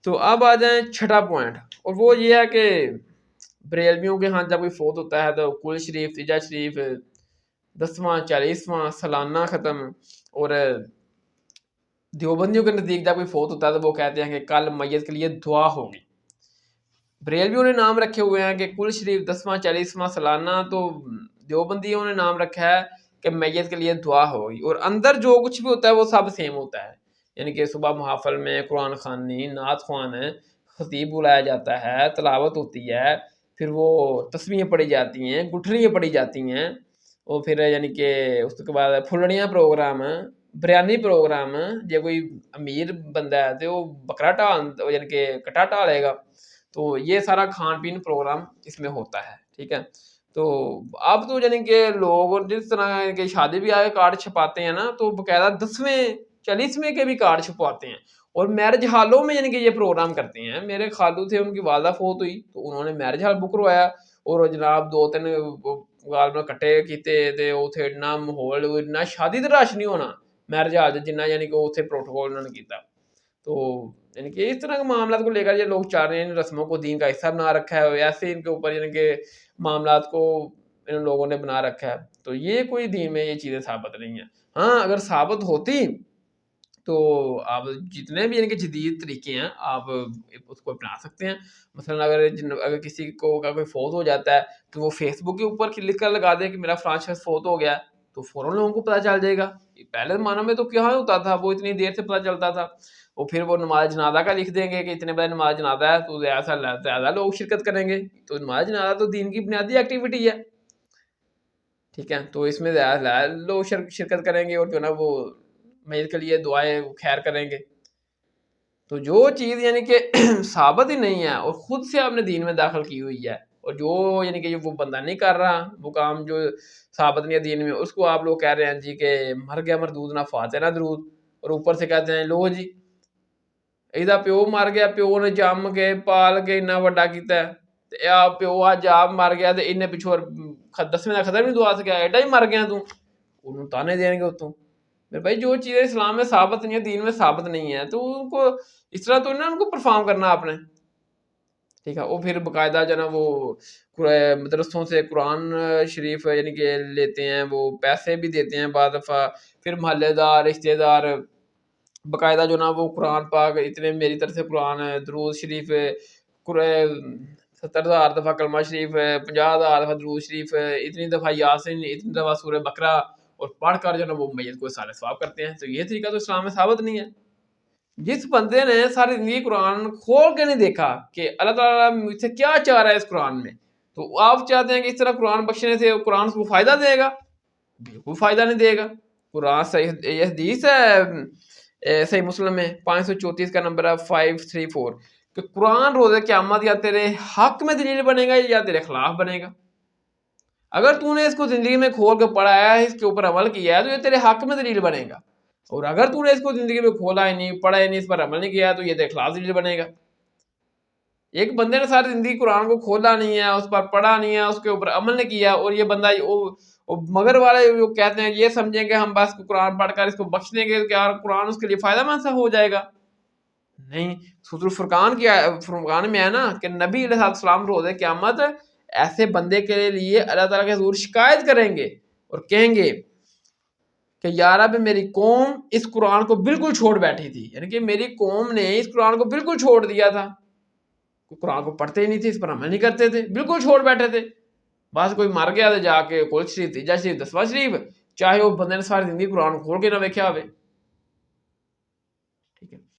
تو اب آ جائیں چھٹا پوائنٹ، اور وہ یہ ہے کہ بریلویوں کے ہاں جب کوئی فوت ہوتا ہے تو کل شریف، تیجا شریف، 10واں 40واں سالانہ ختم، اور دیوبندیوں کے نزدیک جب کوئی فوت ہوتا ہے تو وہ کہتے ہیں کہ کل میت کے لیے دعا ہوگی۔ بریلویوں نے نام رکھے ہوئے ہیں کہ کل شریف 10واں 40واں سالانہ، تو دیوبندیوں نے نام رکھا ہے کہ میت کے لیے دعا ہوگی، اور اندر جو کچھ بھی ہوتا ہے وہ سب سیم ہوتا ہے، یعنی کہ صبح محافل میں قرآن خوانی، نعت خوان، خطیب بلایا جاتا ہے، تلاوت ہوتی ہے، پھر وہ تسبیحیں پڑھی جاتی ہیں، گٹھلیاں پڑھی جاتی ہیں، اور پھر یعنی کہ اس کے بعد پھلڑیاں پروگرام، بریانی پروگرام، جب کوئی امیر بندہ ہے تو وہ بکرا ٹال یعنی کہ کٹا ٹالے گا، تو یہ سارا کھان پین پروگرام اس میں ہوتا ہے، ٹھیک ہے۔ تو اب تو یعنی کہ لوگ جس طرح کے شادی بیاہ کے کارڈ چھپاتے ہیں نا، تو باقاعدہ 10ویں 40ویں کے بھی کارڈ چھپواتے ہیں، اور میرج ہالوں میں یعنی کہ یہ پروگرام کرتے ہیں۔ میرے خالو تھے، ان کی والدہ فوت ہوئی تو انہوں نے میرج ہال بک کروایا، اور جناب 2-3 گال میں کٹے کیتے تے اوتھے اتنا ماحول، اتنا شادی تے رش نہیں ہونا میرج ہال جنہ یعنی کہ اوتھے پروٹوکول انہوں نے کیتا۔ تو یعنی کہ اس طرح کے معاملات کو لے کر یہ لوگ چاہ رہے ہیں ان رسموں کو دین کا حصہ بنا رکھا ہے، ایسے ان کے اوپر یعنی کہ معاملات کو ان لوگوں نے بنا رکھا ہے، تو یہ کوئی دین میں یہ چیزیں ثابت نہیں ہیں۔ ہاں اگر ثابت ہوتی تو آپ جتنے بھی یعنی کہ جدید طریقے ہیں آپ اس کو اپنا سکتے ہیں۔ مثلا اگر کسی کو کا کوئی فوت ہو جاتا ہے تو وہ فیس بک کے اوپر لکھ کر لگا دے کہ میرا فلاں شخص فوت ہو گیا، تو فوراً لوگوں کو پتہ چل جائے گا۔ پہلے زمانوں میں تو کیا ہوتا تھا، وہ اتنی دیر سے پتہ چلتا تھا، اور پھر وہ نماز جنازہ کا لکھ دیں گے کہ اتنے بجے نماز جنازہ ہے تو زیادہ لوگ شرکت کریں گے، تو نماز جنازہ تو دین کی بنیادی ایکٹیویٹی ہے، ٹھیک ہے۔ تو اس میں زیادہ لوگ شرکت کریں گے، اور جو نا وہ میت کے لیے دعائیں خیر کریں گے۔ تو جو چیز یعنی کہ ثابت ہی نہیں ہے اور خود سے آپ نے دین میں داخل کی ہوئی ہے، اور جو یعنی کہ وہ بندہ نہیں کر رہا وہ کام جو ثابت نہیں ہے دین میں، اس کو آپ لوگ کہہ رہے ہیں جی کہ مر گیا مردود نہ فاتح نہ درود، اور اوپر سے کہتے ہیں لو جی ایدا پیو مر گیا، پیو نے جم کے پال کے اتنا وڈا کیتا ہے، پیو اج آپ مر گیا تو انہیں پچھو 10ویں کا ختم نہیں دعا سکیا، ایڈا ہی مر گیا تو انہوں تانے دیں گے اتوں۔ میرے بھائی جو چیزیں اسلام میں ثابت نہیں ہے، دین میں ثابت نہیں ہے، تو ان کو اس طرح تو ان کو پرفارم کرنا آپ نے، ٹھیک ہے۔ وہ پھر باقاعدہ جو نا وہ مدرسوں سے قرآن شریف یعنی کہ لیتے ہیں، وہ پیسے بھی دیتے ہیں بعض دفعہ، پھر محلے دار رشتے دار باقاعدہ جو نا وہ قرآن پاک اتنے میری طرف سے قرآن ہے، درود شریف 70,000 دفعہ کلمہ شریف، 50,000 دفعہ درود شریف، اتنی دفعہ یاسین، اتنی دفعہ سورہ بقرہ، اور پڑھ کر جو نا وہ میت کو سارے ثواب کرتے ہیں۔ تو یہ طریقہ تو اسلام میں ثابت نہیں ہے۔ جس بندے نے ساری زندگی قرآن کھول کے نہیں دیکھا کہ اللہ تعالیٰ مجھ سے کیا چاہ رہا ہے اس قرآن میں، تو آپ چاہتے ہیں کہ اس طرح قرآن بخشنے سے قرآن کو فائدہ دے گا؟ بالکل فائدہ نہیں دے گا۔ قرآن صحیح، یہ حدیث ہے صحیح مسلم میں 534 کا نمبر ہے 534، کہ قرآن روز قیامت یا تیرے حق میں دلیل بنے گا یا تیرے خلاف بنے گا۔ اگر تو نے اس کو زندگی میں کھول کے پڑھا ہے، اس کے اوپر عمل کیا ہے، تو یہ تیرے حق میں دلیل بنے گا، اور اگر تو نے اس کو زندگی میں کھولا ہی نہیں، پڑھا ہی نہیں، اس پر عمل نہیں کیا، تو یہ تیرے خلاف دلیل بنے گا۔ ایک بندے نے ساری زندگی قرآن کو کھولا نہیں ہے، اس پر پڑھا نہیں ہے، اس کے اوپر عمل نہیں کیا، اور یہ بندہ مگر والے جو کہتے ہیں یہ سمجھیں کہ ہم بس قرآن پڑھ کر اس کو بخش دیں گے، کیا قرآن اس کے لیے فائدہ مند سا ہو جائے گا؟ نہیں۔ سورۃ الفرقان میں ہے نا کہ نبی علیہ السلام روز قیامت ایسے بندے کے لیے اللہ تعالیٰ کے حضور شکایت کریں گے اور کہیں گے کہ یا رب میری قوم اس قرآن کو بالکل چھوڑ بیٹھی تھی، یعنی کہ میری قوم نے اس قرآن کو بالکل چھوڑ دیا تھا، قرآن کو پڑھتے ہی نہیں تھے، اس پر عمل نہیں کرتے تھے، بالکل چھوڑ بیٹھے تھے۔ بس کوئی مر گیا تو جا کے کل شریف، تیجا شریف، 10واں شریف، چاہے وہ بندے نے ساری زندگی قرآن کھول کے نہ ویکھیا ہوئے،